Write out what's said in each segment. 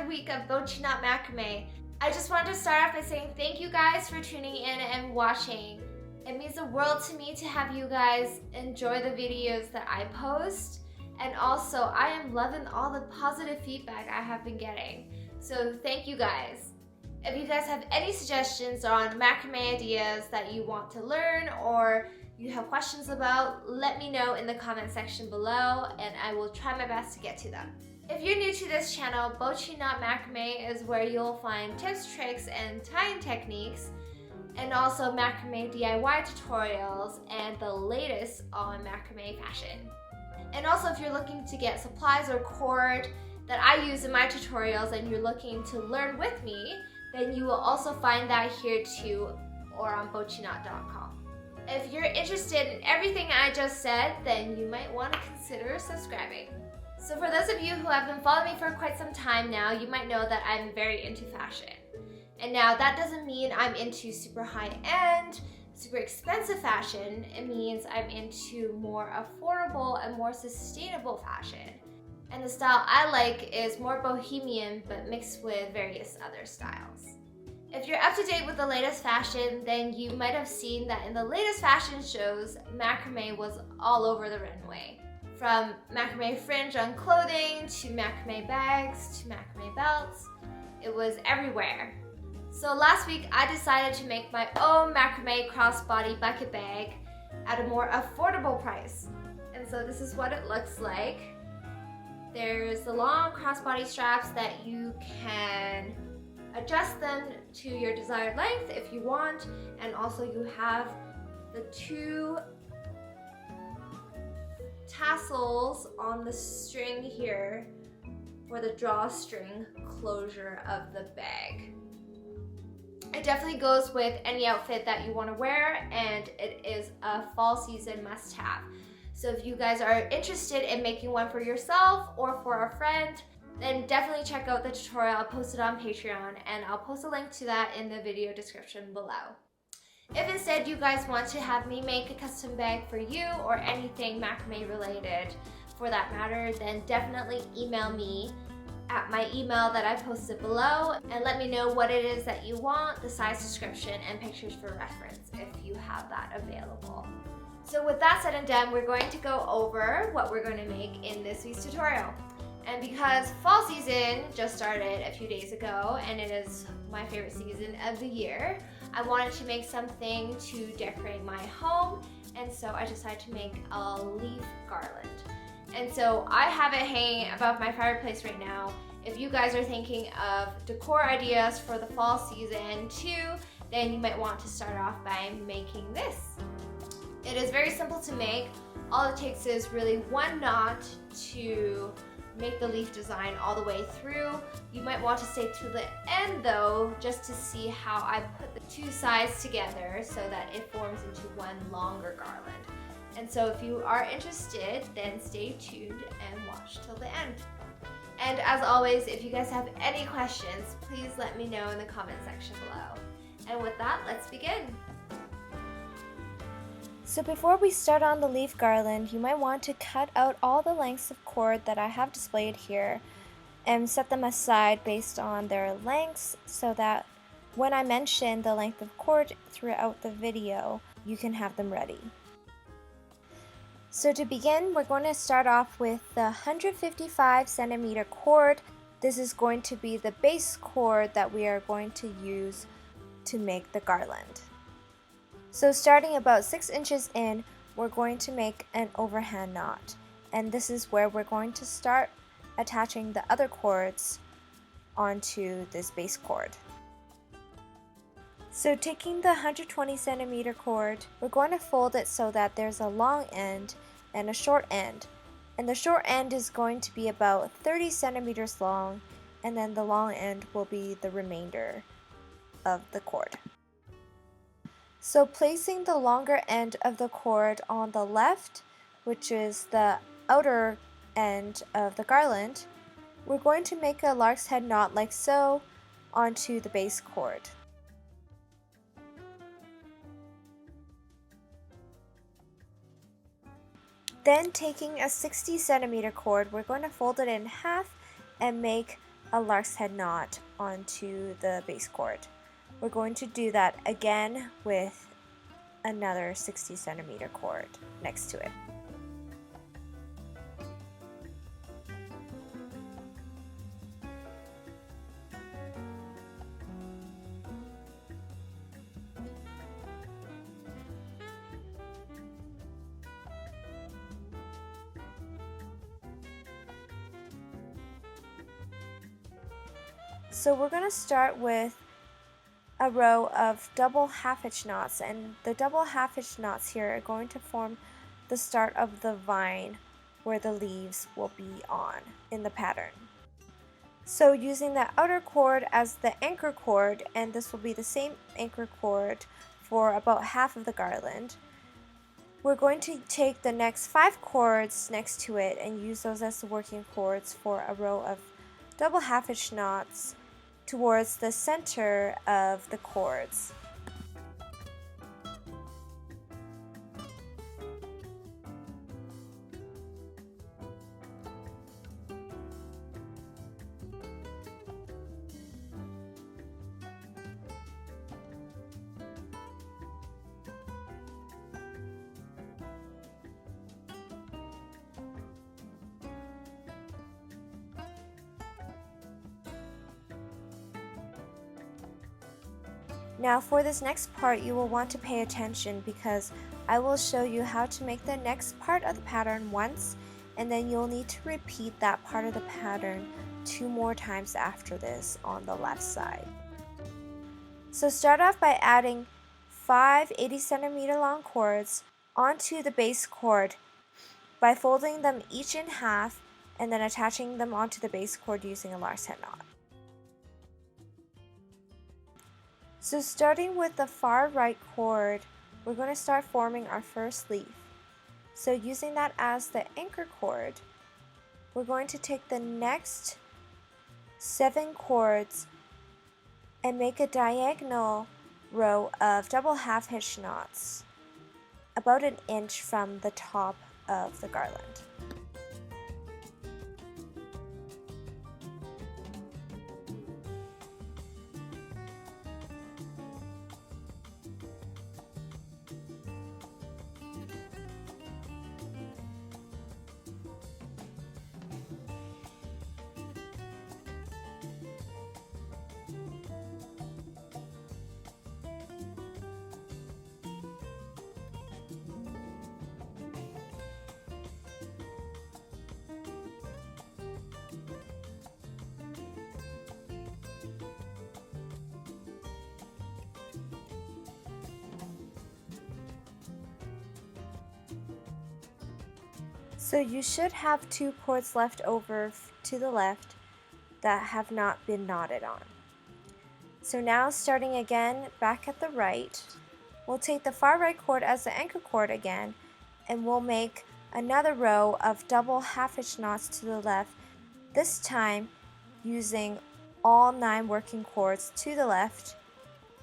another week of Bochiknot Macrame. I just wanted to start off by saying thank you guys for tuning in and watching. It means the world to me to have you guys enjoy the videos that I post, and also I am loving all the positive feedback I have been getting. So thank you guys. If you guys have any suggestions on macrame ideas that you want to learn or you have questions about, let me know in the comment section below and I will try my best to get to them. If you're new to this channel, Bochiknot Macrame is where you'll find tips, tricks, and tying techniques, and also macrame DIY tutorials and the latest on macrame fashion. And also if you're looking to get supplies or cord that I use in my tutorials and you're looking to learn with me, then you will also find that here too or on bochiknot.com. If you're interested in everything I just said, then you might want to consider subscribing. So for those of you who have been following me for quite some time now, you might know that I'm very into fashion. And now that doesn't mean I'm into super high-end, super expensive fashion. It means I'm into more affordable and more sustainable fashion. And the style I like is more bohemian but mixed with various other styles. If you're up to date with the latest fashion, then you might have seen that in the latest fashion shows, macrame was all over the runway. From macrame fringe on clothing, to macrame bags, to macrame belts, it was everywhere. So last week I decided to make my own macrame crossbody bucket bag at a more affordable price. And so this is what it looks like. There's the long crossbody straps that you can adjust them to your desired length if you want, and also you have the two tassels on the string here for the drawstring closure of the bag. It definitely goes with any outfit that you want to wear, and it is a fall season must-have. So if you guys are interested in making one for yourself or for a friend, then definitely check out the tutorial. I'll post it on Patreon, and I'll post a link to that in the video description below. If instead you guys want to have me make a custom bag for you or anything macrame related for that matter, then definitely email me at my email that I posted below and let me know what it is that you want, the size description, and pictures for reference if you have that available. So with that said and done, we're going to go over what we're going to make in this week's tutorial. And because fall season just started a few days ago and it is my favorite season of the year, I wanted to make something to decorate my home, and so I decided to make a leaf garland. And so I have it hanging above my fireplace right now. If you guys are thinking of decor ideas for the fall season too, then you might want to start off by making this. It is very simple to make. All it takes is really one knot to make the leaf design all the way through. You might want to stay to the end though, just to see how I put the two sides together so that it forms into one longer garland. And so if you are interested, then stay tuned and watch till the end. And as always, if you guys have any questions, please let me know in the comment section below. And with that, let's begin. So before we start on the leaf garland, you might want to cut out all the lengths of cord that I have displayed here and set them aside based on their lengths so that when I mention the length of cord throughout the video, you can have them ready. So to begin, we're going to start off with the 155 centimeter cord. This is going to be the base cord that we are going to use to make the garland. So starting about 6 inches in, we're going to make an overhand knot. And this is where we're going to start attaching the other cords onto this base cord. So taking the 120 centimeter cord, we're going to fold it so that there's a long end and a short end. And the short end is going to be about 30 centimeters long, and then the long end will be the remainder of the cord. So placing the longer end of the cord on the left, which is the outer end of the garland, we're going to make a lark's head knot like so onto the base cord. Then taking a 60 centimeter cord, we're going to fold it in half and make a lark's head knot onto the base cord. We're going to do that again with another 60 centimeter cord next to it. So we're going to start with a row of double half-hitch knots, and the double half-hitch knots here are going to form the start of the vine where the leaves will be on in the pattern. So using the outer cord as the anchor cord, and this will be the same anchor cord for about half of the garland, we're going to take the next 5 cords next to it and use those as the working cords for a row of double half-hitch knots towards the center of the cords. Now for this next part, you will want to pay attention because I will show you how to make the next part of the pattern once, and then you'll need to repeat that part of the pattern 2 more times after this on the left side. So start off by adding 5 80 centimeter long cords onto the base cord by folding them each in half and then attaching them onto the base cord using a lark's head knot. So starting with the far right cord, we're going to start forming our first leaf. So using that as the anchor cord, we're going to take the next 7 cords and make a diagonal row of double half-hitch knots about 1 inch from the top of the garland. So you should have 2 cords left over to the left that have not been knotted on. So now starting again back at the right, we'll take the far right cord as the anchor cord again, and we'll make another row of double half-hitch knots to the left, this time using all 9 working cords to the left,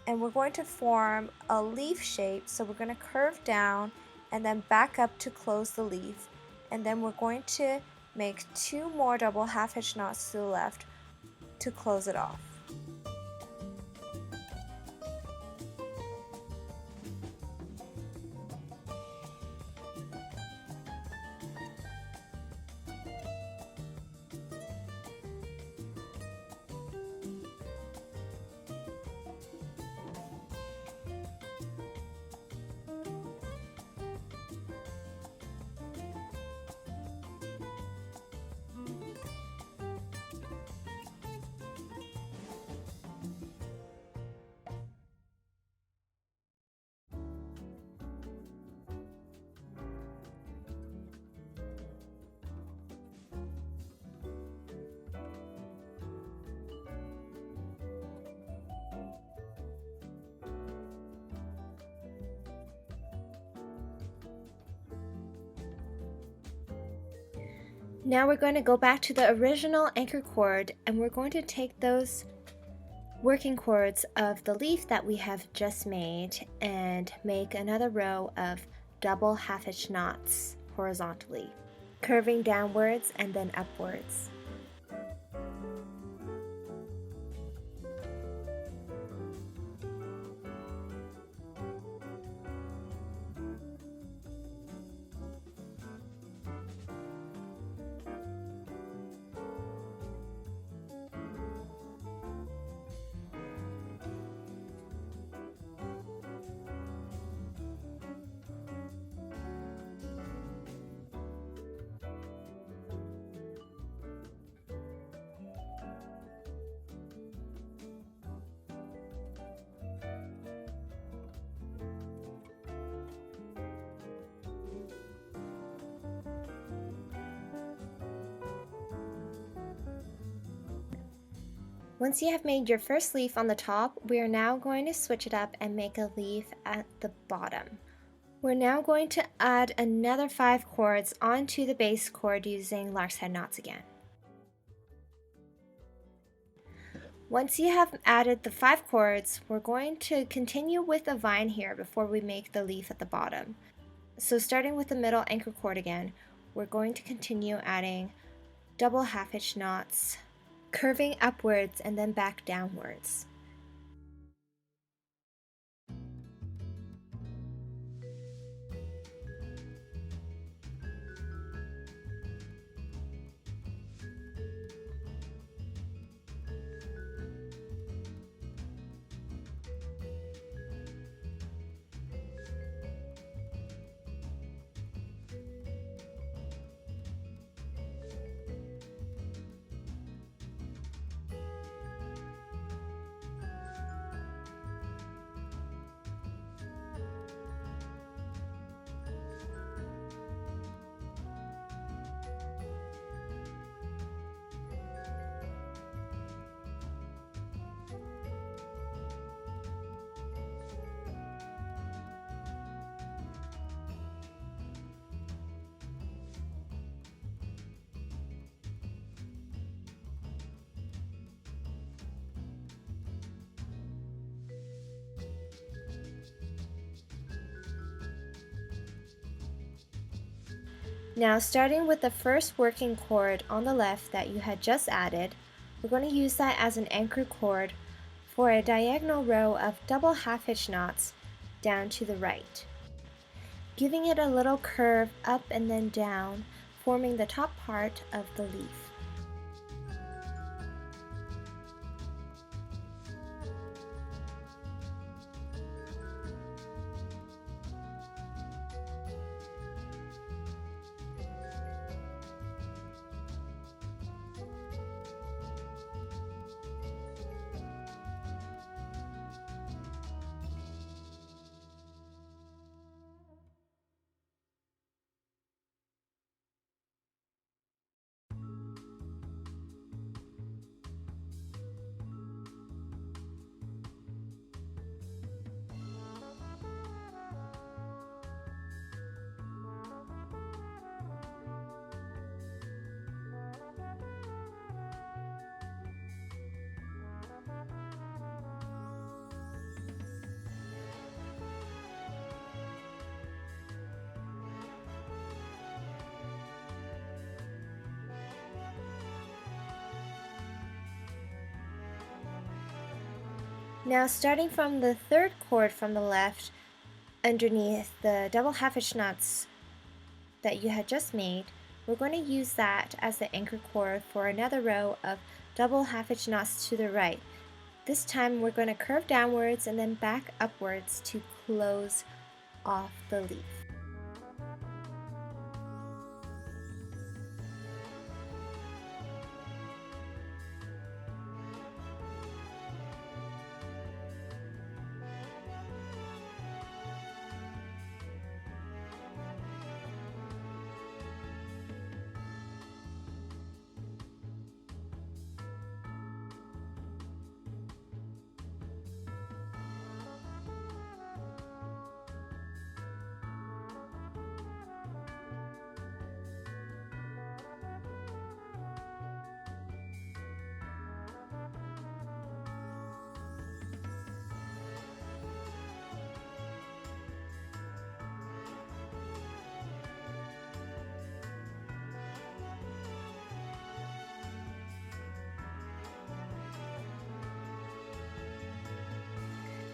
and we're going to form a leaf shape. So we're going to curve down and then back up to close the leaf, and then we're going to make 2 more double half-hitch knots to the left to close it off. Now we're going to go back to the original anchor cord, and we're going to take those working cords of the leaf that we have just made and make another row of double half-hitch knots horizontally, curving downwards and then upwards. Once you have made your first leaf on the top, we are now going to switch it up and make a leaf at the bottom. We're now going to add another 5 cords onto the base cord using lark's head knots again. Once you have added the 5 cords, we're going to continue with a vine here before we make the leaf at the bottom. So starting with the middle anchor cord again, we're going to continue adding double half-hitch knots, curving upwards and then back downwards. Now starting with the first working cord on the left that you had just added, we're going to use that as an anchor cord for a diagonal row of double half-hitch knots down to the right, giving it a little curve up and then down, forming the top part of the leaf. Now starting from the third cord from the left, underneath the double half-hitch knots that you had just made, we're going to use that as the anchor cord for another row of double half-hitch knots to the right. This time we're going to curve downwards and then back upwards to close off the leaf.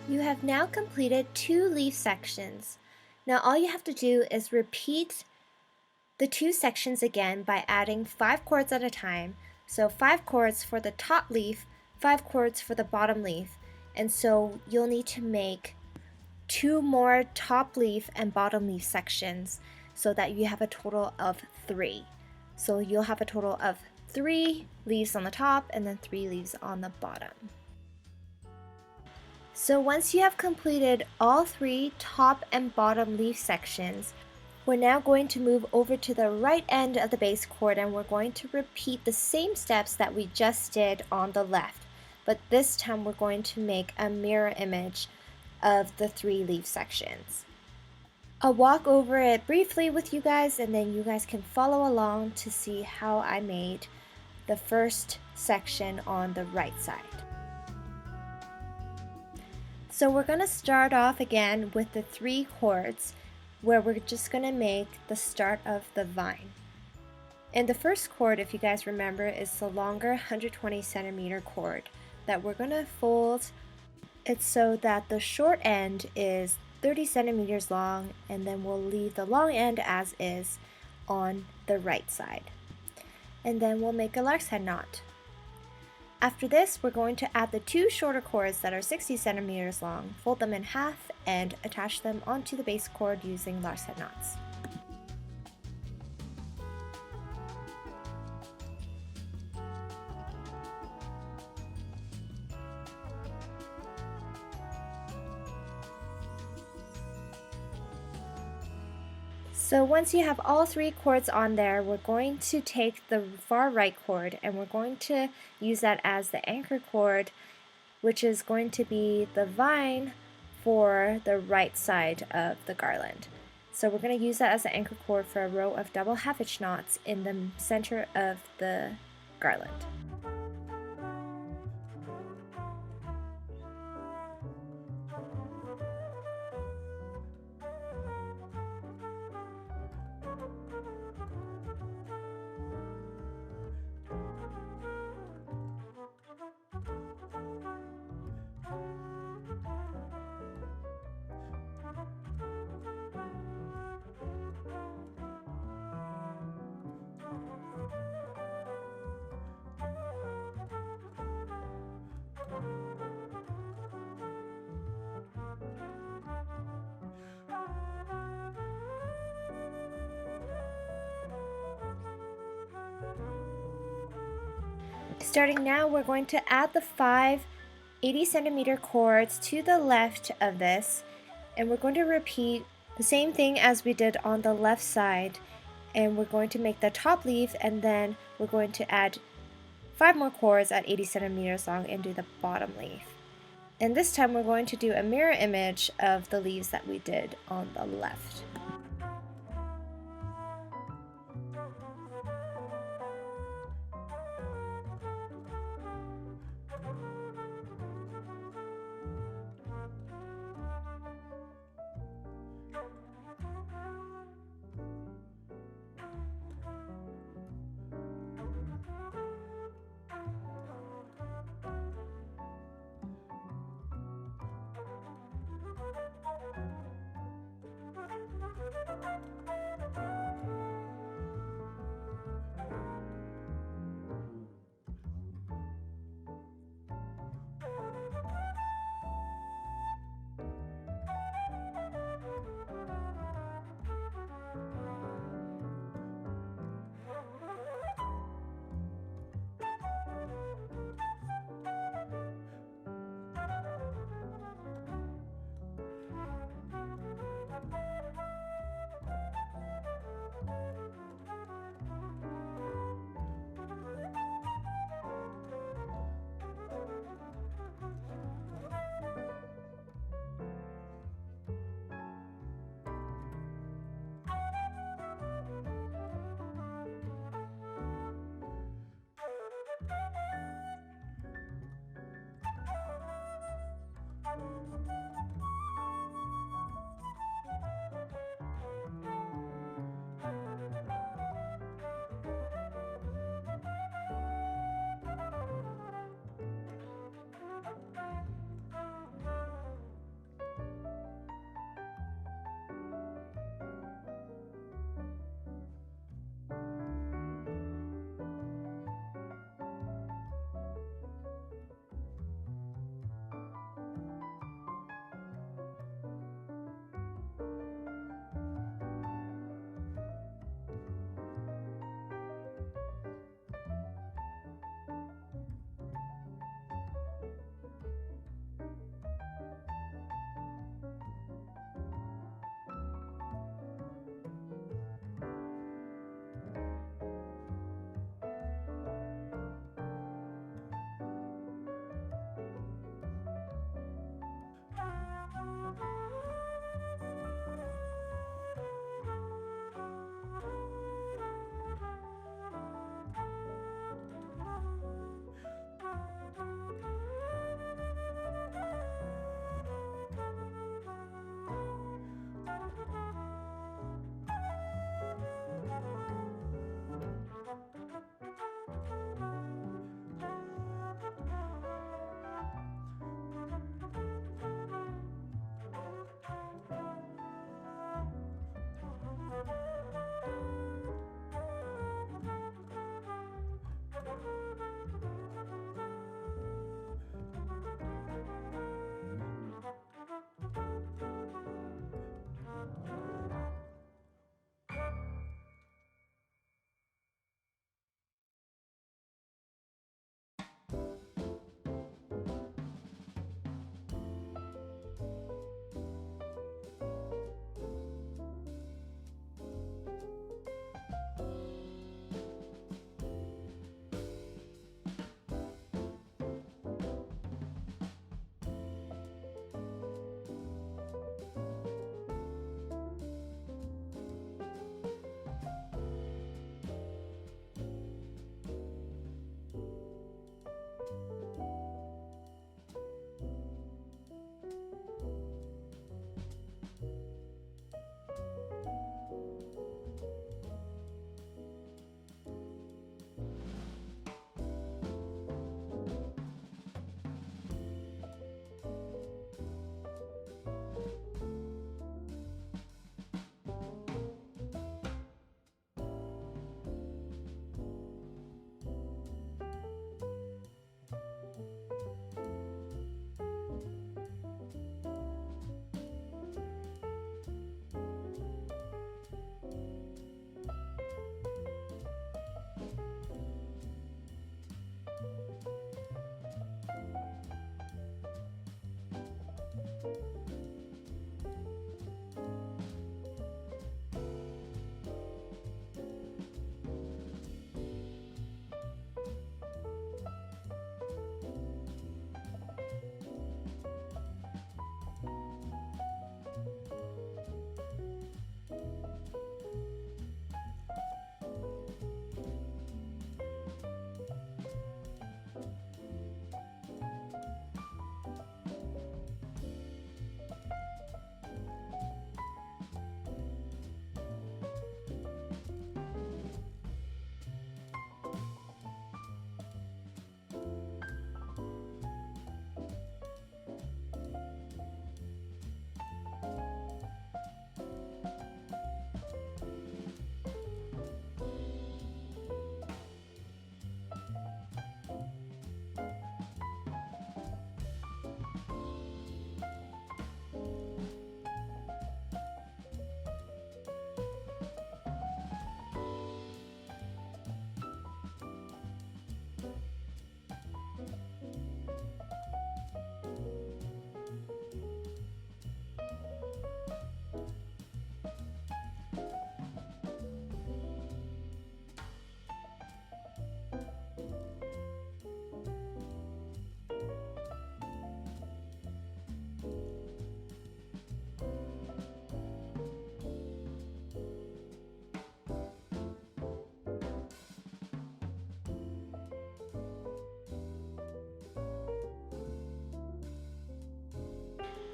You have now completed 2 leaf sections. Now all you have to do is repeat the 2 sections again by adding 5 cords at a time. So 5 cords for the top leaf, 5 cords for the bottom leaf. And so you'll need to make 2 more top leaf and bottom leaf sections so that you have a total of 3. So you'll have a total of 3 leaves on the top and then 3 leaves on the bottom. So once you have completed all 3 top and bottom leaf sections, we're now going to move over to the right end of the base cord and we're going to repeat the same steps that we just did on the left. but this time we're going to make a mirror image of the 3 leaf sections. I'll walk over it briefly with you guys, and then you guys can follow along to see how I made the first section on the right side. So we're going to start off again with the 3 chords, where we're just going to make the start of the vine. And the first chord, if you guys remember, is the longer 120 centimeter chord that we're going to fold it so that the short end is 30 centimeters long, and then we'll leave the long end as is on the right side. And then we'll make a lark's head knot. After this, we're going to add the 2 shorter chords that are 60 centimeters long, fold them in half, and attach them onto the base chord using lark's head knots. So once you have all 3 chords on there, we're going to take the far right chord and we're going to use that as the anchor chord, which is going to be the vine for the right side of the garland. So we're going to use that as the anchor chord for a row of double half-inch knots in the center of the garland. Starting now, we're going to add the 5 80 centimeter chords to the left of this, and we're going to repeat the same thing as we did on the left side, and we're going to make the top leaf, and then we're going to add 5 more chords at 80 centimeters long and do the bottom leaf. And this time we're going to do a mirror image of the leaves that we did on the left.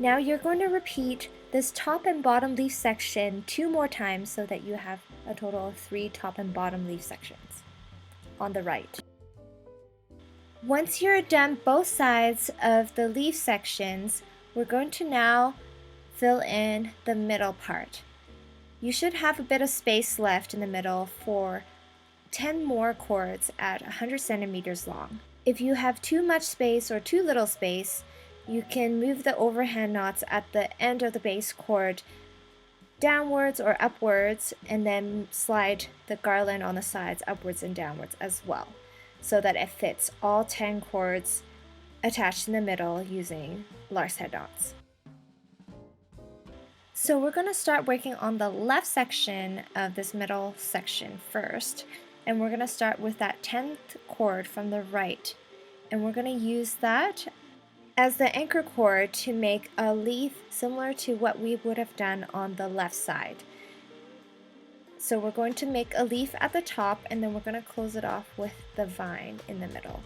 Now you're going to repeat this top and bottom leaf section 2 more times so that you have a total of 3 top and bottom leaf sections on the right. Once you're done both sides of the leaf sections, we're going to now fill in the middle part. You should have a bit of space left in the middle for 10 more cords at 100 centimeters long. If you have too much space or too little space, you can move the overhand knots at the end of the base cord downwards or upwards, and then slide the garland on the sides upwards and downwards as well, so that it fits all 10 cords attached in the middle using lark's head knots. So we're going to start working on the left section of this middle section first, and we're going to start with that 10th cord from the right, and we're going to use that as the anchor cord to make a leaf similar to what we would have done on the left side. So we're going to make a leaf at the top, and then we're going to close it off with the vine in the middle.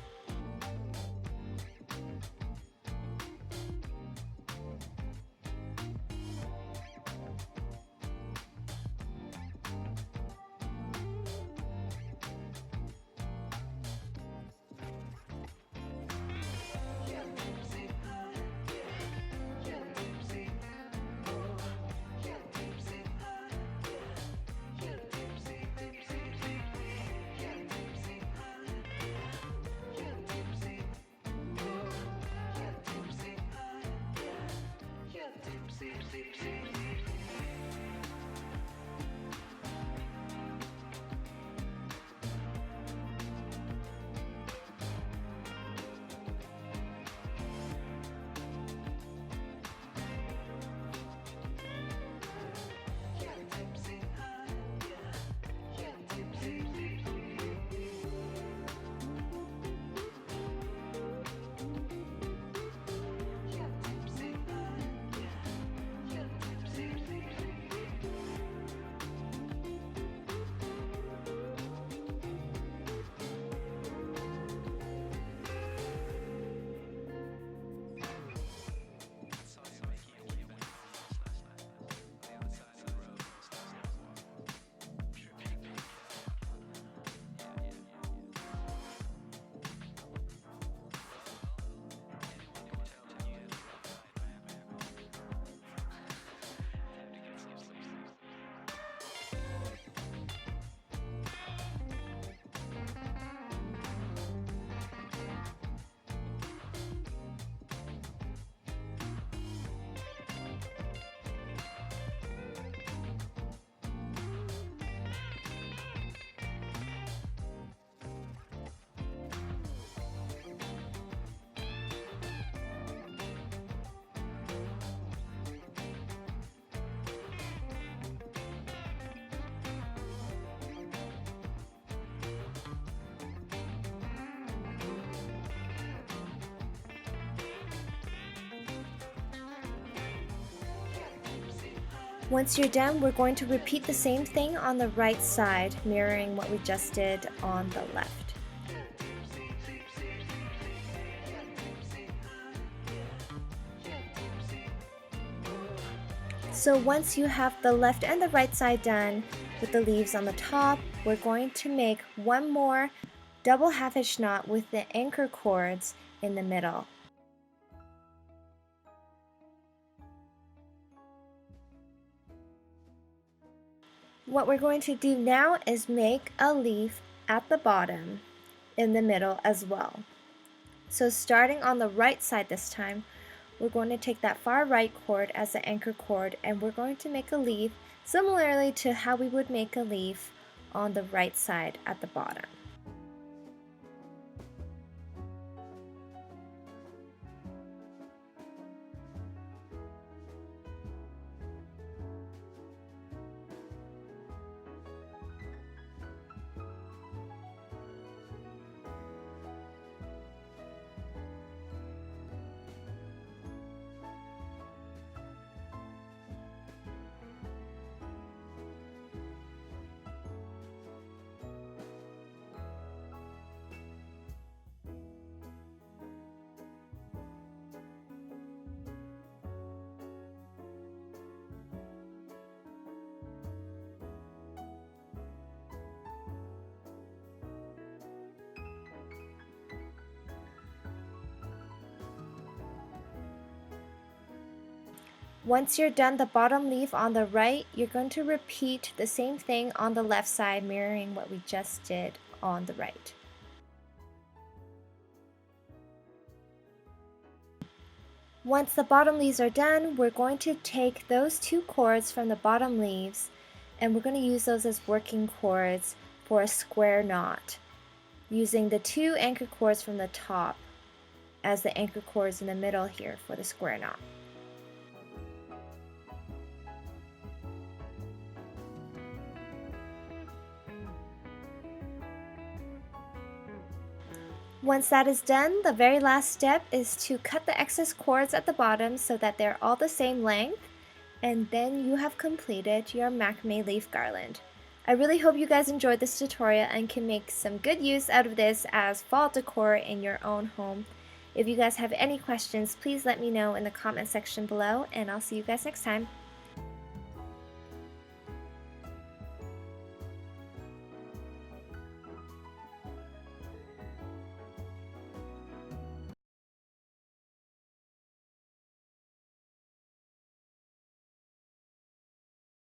Once you're done, we're going to repeat the same thing on the right side, mirroring what we just did on the left. So once you have the left and the right side done with the leaves on the top, we're going to make one more double half-hitch knot with the anchor cords in the middle. What we're going to do now is make a leaf at the bottom in the middle as well. So starting on the right side this time, we're going to take that far right cord as the anchor cord, and we're going to make a leaf similarly to how we would make a leaf on the right side at the bottom. Once you're done the bottom leaf on the right, you're going to repeat the same thing on the left side, mirroring what we just did on the right. Once the bottom leaves are done, we're going to take those 2 cords from the bottom leaves and we're going to use those as working cords for a square knot, using the 2 anchor cords from the top as the anchor cords in the middle here for the square knot. Once that is done, the very last step is to cut the excess cords at the bottom so that they're all the same length, and then you have completed your macrame leaf garland. I really hope you guys enjoyed this tutorial and can make some good use out of this as fall decor in your own home. If you guys have any questions, please let me know in the comment section below, and I'll see you guys next time.